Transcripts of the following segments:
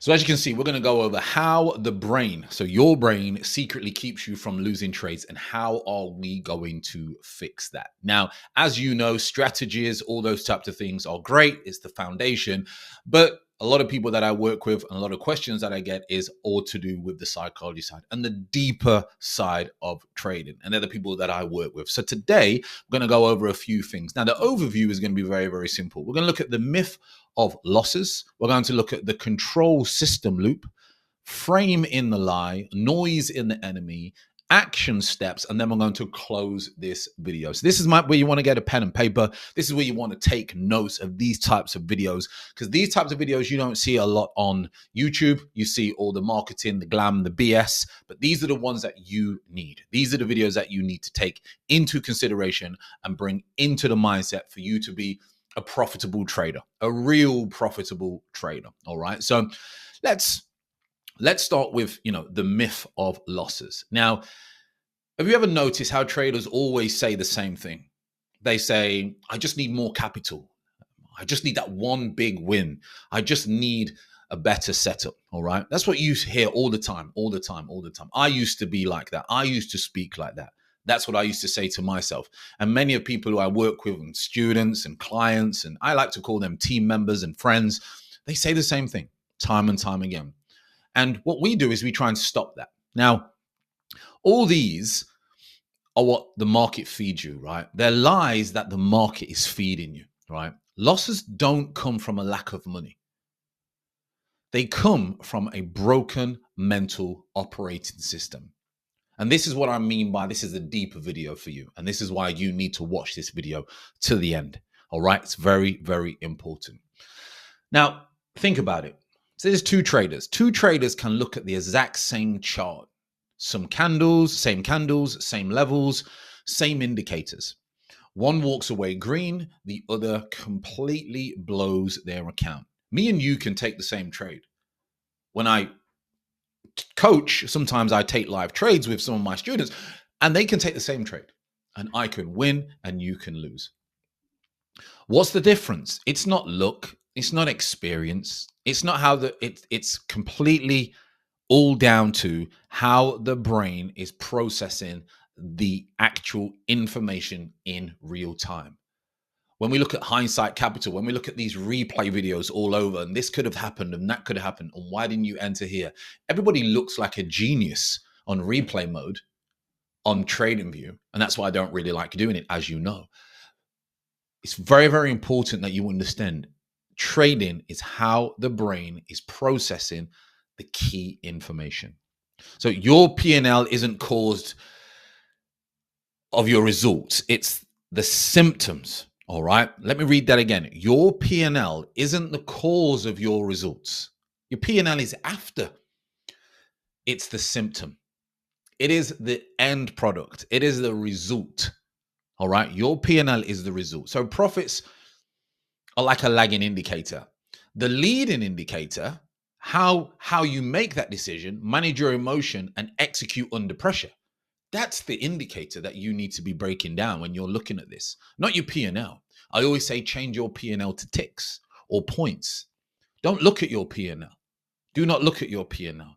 So as you can see, we're going to go over how the brain, so your brain, secretly keeps you from losing trades, and how are we going to fix that. Now, as you know, strategies, all those types of things are great. It's the foundation. But a lot of people that I work with and a lot of questions that I get is all to do with the psychology side and the deeper side of trading. And they're the people that I work with. So today, we're going to go over a few things. Now, the overview is going to be very, very simple. We're going to look at the myth of losses. We're going to look at the control system loop, frame in the lie, noise in the enemy, action steps, and then we're going to close this video. So this is where you want to get a pen and paper. This is where you want to take notes of these types of videos, because these types of videos you don't see a lot on YouTube. You see all the marketing, the glam, the BS, but these are the ones that you need. These are the videos that you need to take into consideration and bring into the mindset for you to be a profitable trader, a real profitable trader. All right. So let's start with, the myth of losses. Now, have you ever noticed how traders always say the same thing? They say, I just need more capital. I just need that one big win. I just need a better setup. All right. That's what you hear all the time, all the time, all the time. I used to be like that. I used to speak like that. That's what I used to say to myself. And many of people who I work with, and students and clients, and I like to call them team members and friends, they say the same thing time and time again. And what we do is we try and stop that. Now, all these are what the market feeds you, right? They're lies that the market is feeding you, right? Losses don't come from a lack of money. They come from a broken mental operating system. And this is what I mean by this is a deeper video for you. And this is why you need to watch this video to the end. All right. It's very, very important. Now, think about it. So there's two traders. Two traders can look at the exact same chart. Some candles, same levels, same indicators. One walks away green, the other completely blows their account. Me and you can take the same trade. When I coach, sometimes I take live trades with some of my students, and they can take the same trade, and I can win and you can lose. What's the difference? It's not luck. It's not experience. It's not how it's completely all down to how the brain is processing the actual information in real time. When we look at hindsight capital, when we look at these replay videos all over, and this could have happened and that could have happened, and why didn't you enter here? Everybody looks like a genius on replay mode on TradingView, and that's why I don't really like doing it, as you know. It's very, very important that you understand trading is how the brain is processing the key information. So your P&L isn't caused of your results. It's the symptoms. All right. Let me read that again. Your P&L isn't the cause of your results. Your P&L is after. It's the symptom. It is the end product. It is the result. All right. Your P&L is the result. So profits are like a lagging indicator. The leading indicator, how you make that decision, manage your emotion, and execute under pressure. That's the indicator that you need to be breaking down when you're looking at this, not your P&L. I always say change your P&L to ticks or points. Don't look at your P&L. Do not look at your P&L.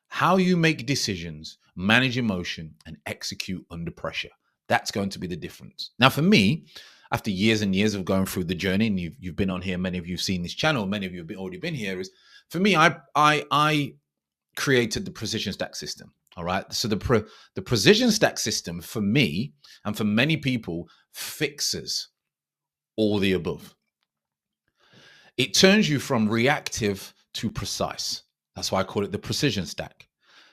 How you make decisions, manage emotion, and execute under pressure. That's going to be the difference. Now, for me, after years and years of going through the journey, and you've been on here, many of you have seen this channel, many of you have already been here, is for me, I created the precision stack system. All right. So the precision stack system for me and for many people fixes all the above. It turns you from reactive to precise. That's why I call it the precision stack.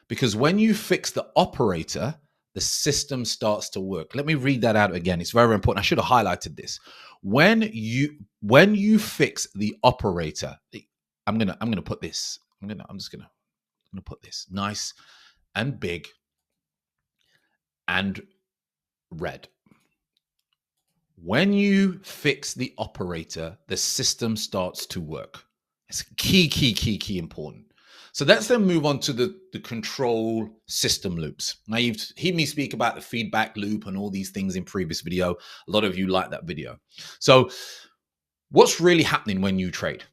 Because when you fix the operator, the system starts to work. Let me read that out again. It's very important. I should have highlighted this. When you fix the operator, I'm gonna put this. I'm gonna put this nice and big and red. When you fix the operator, the system starts to work. It's key important. So let's then move on to the control system loops. Now, you've heard me speak about the feedback loop and all these things in previous video. A lot of you like that video. So what's really happening when you trade?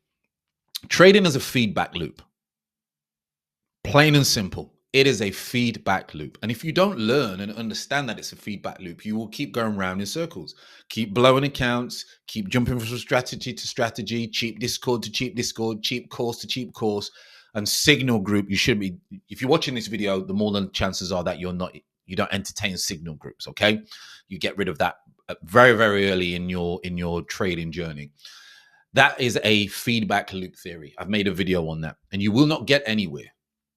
Trading is a feedback loop. Plain and simple. It is a feedback loop. And if you don't learn and understand that it's a feedback loop, you will keep going round in circles, keep blowing accounts, keep jumping from strategy to strategy, cheap Discord to cheap Discord, cheap course to cheap course, and signal group. You should be, if you're watching this video, the more than chances are that you don't entertain signal groups. Okay. You get rid of that very, very early in your trading journey. That is a feedback loop theory. I've made a video on that, and you will not get anywhere.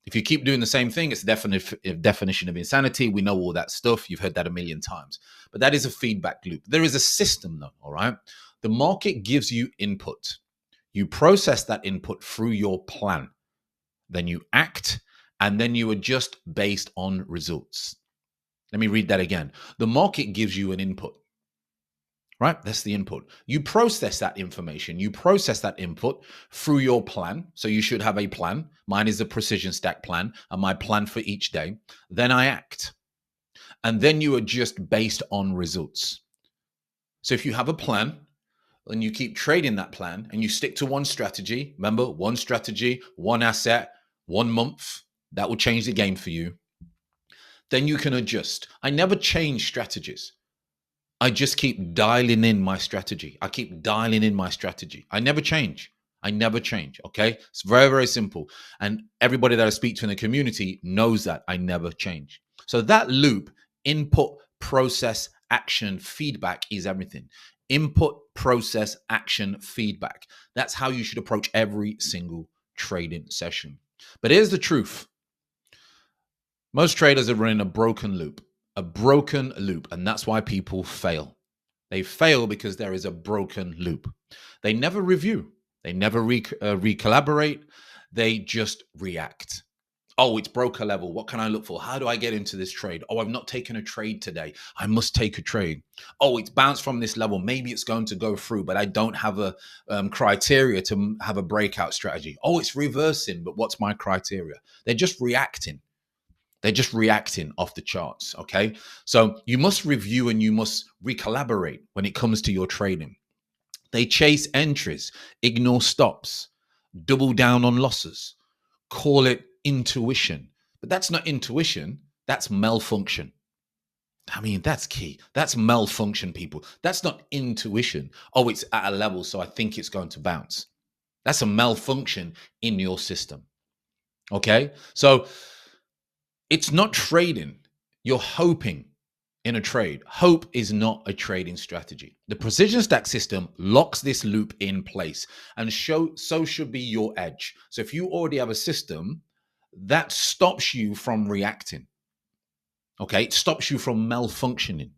If you keep doing the same thing, it's a definition of insanity. We know all that stuff. You've heard that a million times. But that is a feedback loop. There is a system, though, all right? The market gives you input. You process that input through your plan. Then you act, and then you adjust based on results. Let me read that again. The market gives you an input. Right? That's the input. You process that information. You process that input through your plan. So you should have a plan. Mine is a precision stack plan and my plan for each day. Then I act. And then you adjust based on results. So if you have a plan and you keep trading that plan and you stick to one strategy, remember, one strategy, one asset, 1 month, that will change the game for you. Then you can adjust. I never change strategies. I just keep dialing in my strategy. I keep dialing in my strategy. I never change. I never change. Okay. It's very, very simple. And everybody that I speak to in the community knows that I never change. So that loop, input, process, action, feedback is everything. Input, process, action, feedback. That's how you should approach every single trading session. But here's the truth. Most traders are running a broken loop. And that's why people fail. They fail because there is a broken loop. They never review. They never recollaborate. They just react. Oh, it's broker level. What can I look for? How do I get into this trade? Oh, I've not taken a trade today. I must take a trade. Oh, it's bounced from this level. Maybe it's going to go through, but I don't have a criteria to have a breakout strategy. Oh, it's reversing, but what's my criteria? They're just reacting. They're just reacting off the charts, okay? So you must review and you must recollaborate when it comes to your trading. They chase entries, ignore stops, double down on losses, call it intuition. But that's not intuition, that's malfunction. I mean, that's key. That's malfunction, people. That's not intuition. Oh, it's at a level, so I think it's going to bounce. That's a malfunction in your system, okay? So it's not trading. You're hoping in a trade. Hope is not a trading strategy. The precision stack system locks this loop in place, and so should be your edge. So if you already have a system, that stops you from reacting. Okay, it stops you from malfunctioning.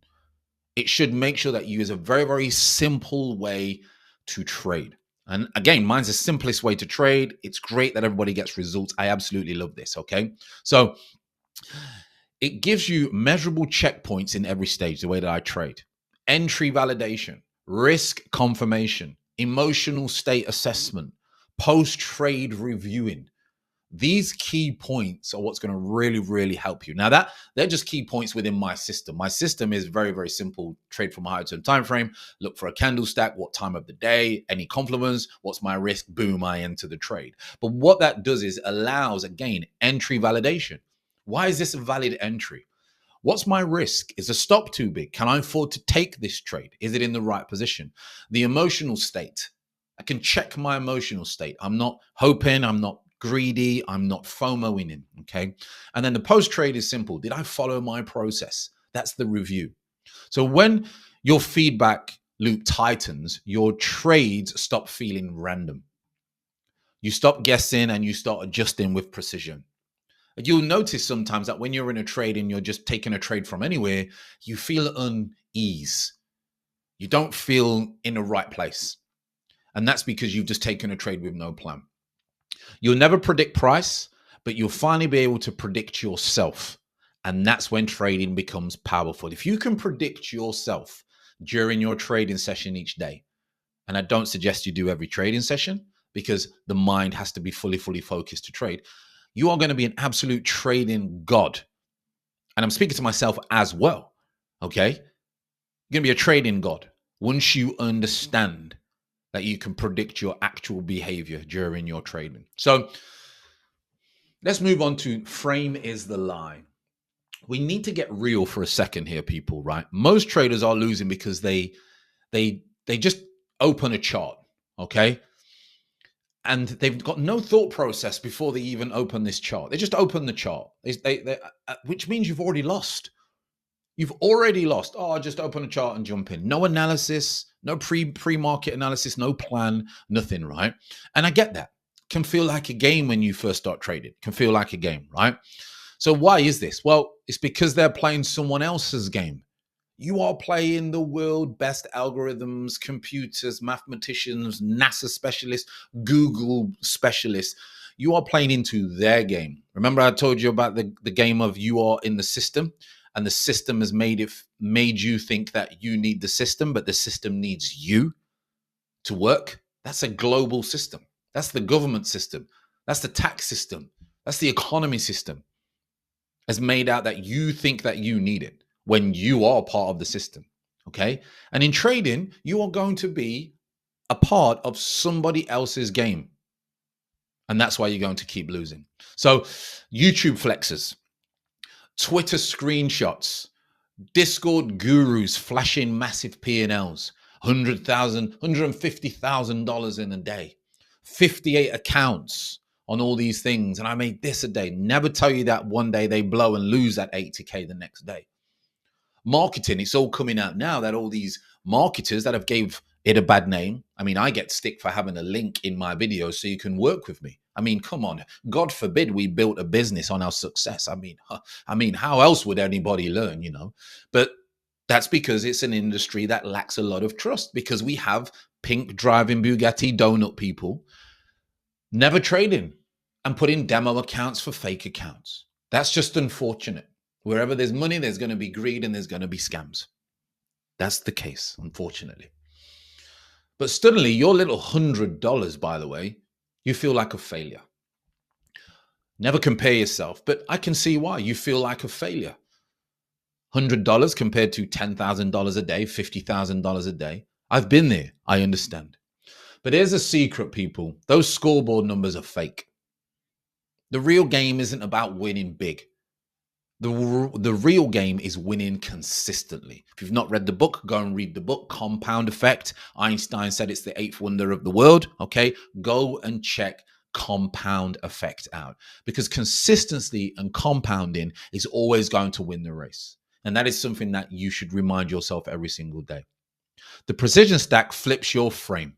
It should make sure that you use a very, very simple way to trade. And again, mine's the simplest way to trade. It's great that everybody gets results. I absolutely love this. Okay, so it gives you measurable checkpoints in every stage, the way that I trade. Entry validation, risk confirmation, emotional state assessment, post-trade reviewing. These key points are what's going to really, really help you. Now, they're just key points within my system. My system is very, very simple. Trade from a higher term time frame, look for a candlestick, what time of the day, any compliments, what's my risk, boom, I enter the trade. But what that does is allows, again, entry validation. Why is this a valid entry? What's my risk? Is the stop too big? Can I afford to take this trade? Is it in the right position? The emotional state. I can check my emotional state. I'm not hoping, I'm not greedy, I'm not FOMOing in, okay? And then the post-trade is simple. Did I follow my process? That's the review. So when your feedback loop tightens, your trades stop feeling random. You stop guessing and you start adjusting with precision. You'll notice sometimes that when you're in a trade and you're just taking a trade from anywhere, you feel unease. You don't feel in the right place. And that's because you've just taken a trade with no plan. You'll never predict price, but you'll finally be able to predict yourself. And that's when trading becomes powerful. If you can predict yourself during your trading session each day, and I don't suggest you do every trading session because the mind has to be fully focused to trade, you are going to be an absolute trading god. And I'm speaking to myself as well, okay? You're going to be a trading god once you understand that you can predict your actual behavior during your trading. So Let's move on to frame is the lie. We need to get real for a second here, people, right? Most traders are losing because they just open a chart, okay? And they've got no thought process before they even open this chart. They just open the chart, which means you've already lost. You've already lost. Oh, just open a chart and jump in. No analysis, no pre-market analysis, no plan, nothing, right? And I get that. Can feel like a game when you first start trading. Can feel like a game, right? So why is this? Well, it's because they're playing someone else's game. You are playing the world best algorithms, computers, mathematicians, NASA specialists, Google specialists. You are playing into their game. Remember I told you about the game of you are in the system, and the system has made you think that you need the system, but the system needs you to work. That's a global system. That's the government system. That's the tax system. That's the economy system. Has made out that you think that you need it when you are part of the system, okay? And in trading, you are going to be a part of somebody else's game. And that's why you're going to keep losing. So YouTube flexes, Twitter screenshots, Discord gurus flashing massive P&Ls, $100,000, $150,000 in a day, 58 accounts on all these things. And I made this a day. Never tell you that one day they blow and lose that 80K the next day. Marketing, it's all coming out now that all these marketers that have gave it a bad name. I mean, I get stick for having a link in my video so you can work with me. I mean, come on. God forbid we built a business on our success. I mean, how else would anybody learn, you know? But that's because it's an industry that lacks a lot of trust, because we have pink driving Bugatti donut people never trading and putting demo accounts for fake accounts. That's just unfortunate. Wherever there's money, there's going to be greed and there's going to be scams. That's the case, unfortunately. But suddenly, your little $100, by the way, you feel like a failure. Never compare yourself, but I can see why you feel like a failure. $100 compared to $10,000 a day, $50,000 a day. I've been there. I understand. But here's a secret, people. Those scoreboard numbers are fake. The real game isn't about winning big. The real game is winning consistently. If you've not read the book, go and read the book, Compound Effect. Einstein said it's the eighth wonder of the world. Okay, go and check Compound Effect out, because consistency and compounding is always going to win the race. And that is something that you should remind yourself every single day. The precision stack flips your frame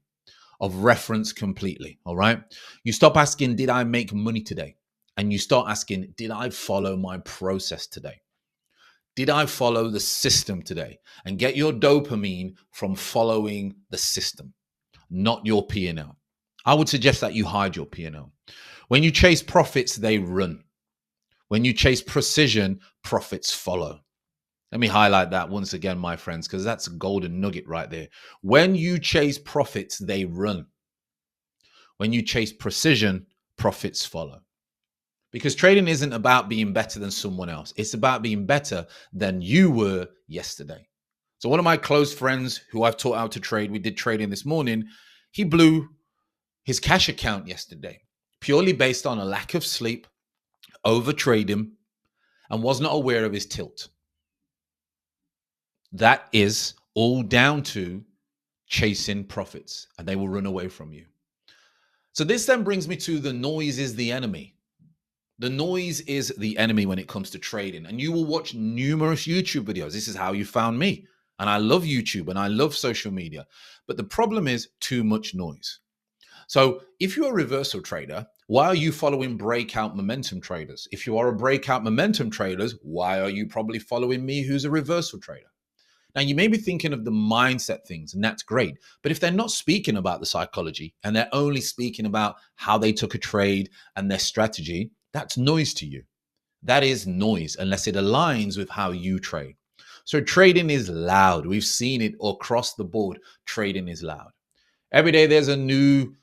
of reference completely. All right. You stop asking, did I make money today? And you start asking, did I follow my process today? Did I follow the system today? And get your dopamine from following the system, not your P&L. I would suggest that you hide your P&L. When you chase profits, they run. When you chase precision, profits follow. Let me highlight that once again, my friends, because that's a golden nugget right there. When you chase profits, they run. When you chase precision, profits follow. Because trading isn't about being better than someone else. It's about being better than you were yesterday. So one of my close friends who I've taught how to trade, we did trading this morning, he blew his cash account yesterday, purely based on a lack of sleep, over trading, and was not aware of his tilt. That is all down to chasing profits, and they will run away from you. So this then brings me to the noise is the enemy. The noise is the enemy when it comes to trading. And you will watch numerous YouTube videos. This is how you found me. And I love YouTube and I love social media. But the problem is too much noise. So if you're a reversal trader, why are you following breakout momentum traders? If you are a breakout momentum traders, why are you probably following me, who's a reversal trader? Now, you may be thinking of the mindset things, and that's great. But if they're not speaking about the psychology and they're only speaking about how they took a trade and their strategy, that's noise to you. That is noise unless it aligns with how you trade. So trading is loud. We've seen it across the board. Trading is loud. Every day there's a new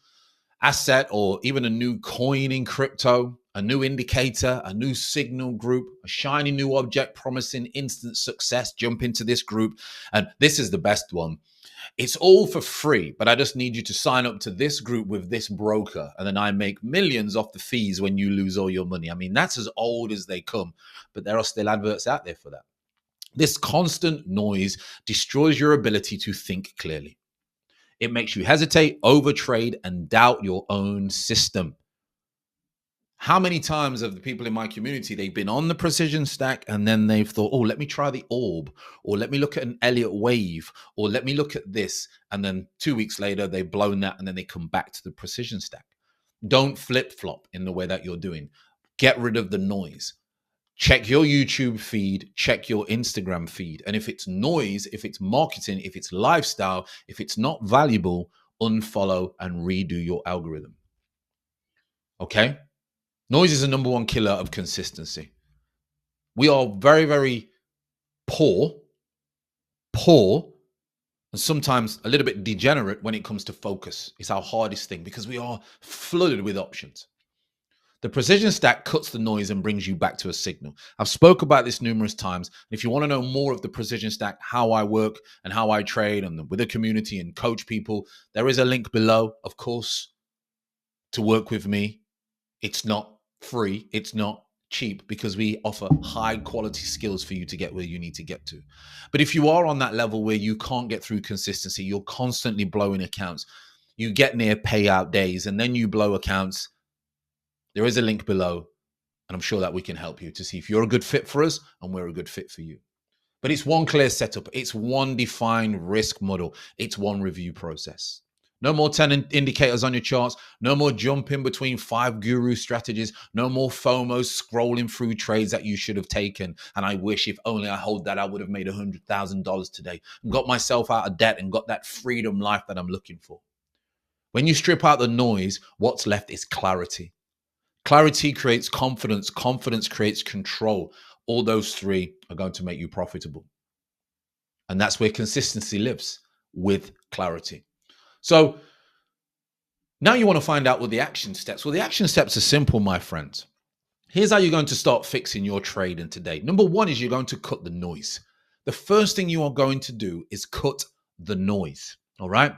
asset or even a new coin in crypto, a new indicator, a new signal group, a shiny new object promising instant success. Jump into this group. And this is the best one. It's all for free, but I just need you to sign up to this group with this broker, and then I make millions off the fees when you lose all your money. I mean, that's as old as they come, but there are still adverts out there for that. This constant noise destroys your ability to think clearly. It makes you hesitate, overtrade, and doubt your own system. How many times have the people in my community, they've been on the precision stack and then they've thought, oh, let me try the orb, or let me look at an Elliott wave, or let me look at this. And then 2 weeks later, they've blown that and then they come back to the precision stack. Don't flip flop in the way that you're doing. Get rid of the noise. Check your YouTube feed, check your Instagram feed. And if it's noise, if it's marketing, if it's lifestyle, if it's not valuable, unfollow and redo your algorithm. Okay? Noise is the number one killer of consistency. We are very, very poor, and sometimes a little bit degenerate when it comes to focus. It's our hardest thing because we are flooded with options. The precision stack cuts the noise and brings you back to a signal. I've spoke about this numerous times. If you want to know more of the precision stack, how I work and how I trade and with the community and coach people, there is a link below, of course, to work with me. It's not free. It's not cheap because we offer high quality skills for you to get where you need to get to. But if you are on that level where you can't get through consistency, you're constantly blowing accounts, you get near payout days and then you blow accounts, there is a link below, and I'm sure that we can help you to see if you're a good fit for us and we're a good fit for you. But it's one clear setup. It's one defined risk model. It's one review process. No more 10 indicators on your charts. No more jumping between 5 guru strategies. No more FOMO scrolling through trades that you should have taken. And I wish if only I hold that, I would have made $100,000 today and got myself out of debt and got that freedom life that I'm looking for. When you strip out the noise, what's left is clarity. Clarity creates confidence. Confidence creates control. All those three are going to make you profitable. And that's where consistency lives, with clarity. So now you want to find out what the action steps. Well, the action steps are simple, my friends. Here's how you're going to start fixing your trading today. Number one is you're going to cut the noise. The first thing you are going to do is cut the noise. All right.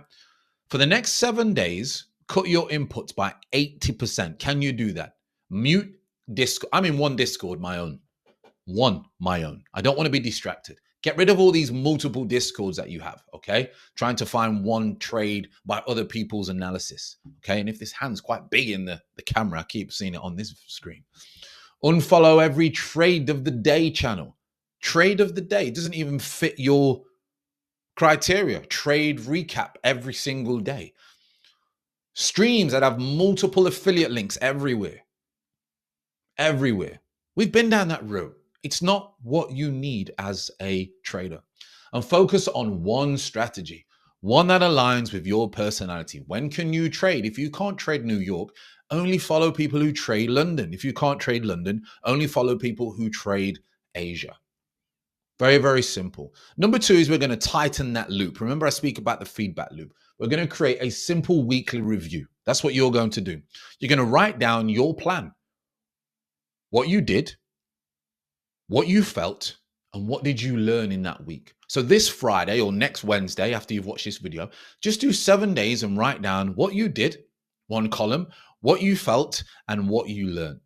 For the next 7 days, cut your inputs by 80%. Can you do that? Mute Discord. I'm in one Discord, my own. I don't want to be distracted. Get rid of all these multiple Discords that you have, okay? Trying to find one trade by other people's analysis, okay? And if this hand's quite big in the camera, I keep seeing it on this screen. Unfollow every trade of the day channel. Trade of the day doesn't even fit your criteria. Trade recap every single day. Streams that have multiple affiliate links everywhere. We've been down that road. It's not what you need as a trader. And focus on one strategy, one that aligns with your personality. When can you trade? If you can't trade New York, only follow people who trade London. If you can't trade London, only follow people who trade Asia. Very, very simple. Number two is we're going to tighten that loop. Remember, I speak about the feedback loop. We're going to create a simple weekly review. That's what you're going to do. You're going to write down your plan. What you did, what you felt, and what did you learn in that week? So this Friday or next Wednesday, after you've watched this video, just do 7 days and write down what you did, one column, what you felt, and what you learned.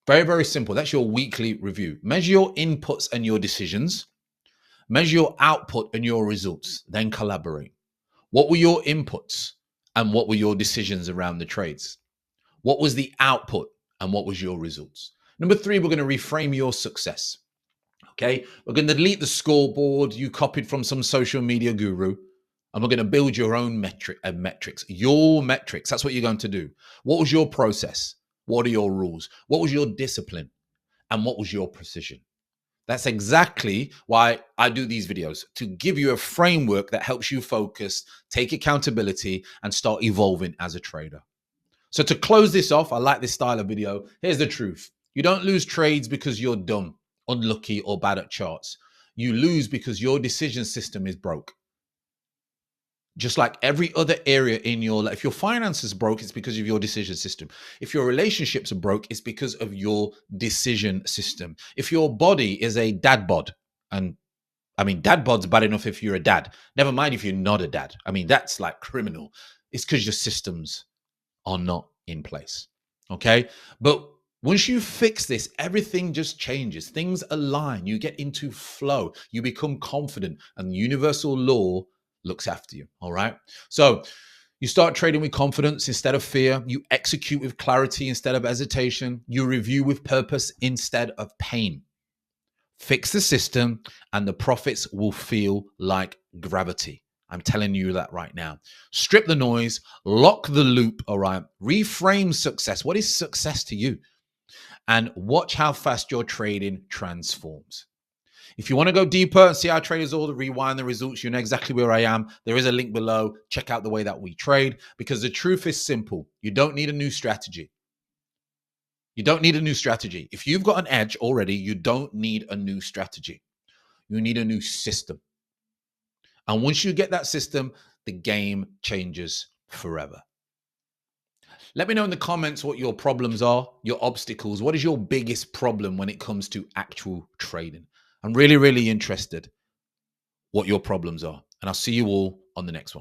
Very, very simple. That's your weekly review. Measure your inputs and your decisions. Measure your output and your results. Then collaborate. What were your inputs and what were your decisions around the trades? What was the output and what was your results? Number three, we're going to reframe your success. Okay, we're going to delete the scoreboard you copied from some social media guru, and we're going to build your own metrics. Your metrics. That's what you're going to do. What was your process? What are your rules? What was your discipline? And what was your precision? That's exactly why I do these videos, to give you a framework that helps you focus, take accountability, and start evolving as a trader. So to close this off, I like this style of video. Here's the truth. You don't lose trades because you're dumb, unlucky, or bad at charts. You lose because your decision system is broke. Just like every other area in your life. If your finances are broke, it's because of your decision system. If your relationships are broke, it's because of your decision system. If your body is a dad bod, and I mean, dad bod's bad enough if you're a dad. Never mind if you're not a dad. I mean, that's like criminal. It's because your systems are not in place. Okay. But once you fix this, everything just changes. Things align. You get into flow. You become confident, and the universal law looks after you. All right. So you start trading with confidence instead of fear. You execute with clarity instead of hesitation. You review with purpose instead of pain. Fix the system, and the profits will feel like gravity. I'm telling you that right now. Strip the noise, lock the loop, all right? Reframe success. What is success to you? And watch how fast your trading transforms. If you want to go deeper and see how traders all rewind the results, you know exactly where I am. There is a link below. Check out the way that we trade, because the truth is simple. You don't need a new strategy. You don't need a new strategy. If you've got an edge already, you don't need a new strategy. You need a new system. And once you get that system, the game changes forever. Let me know in the comments what your problems are, your obstacles. What is your biggest problem when it comes to actual trading? I'm really, really interested what your problems are. And I'll see you all on the next one.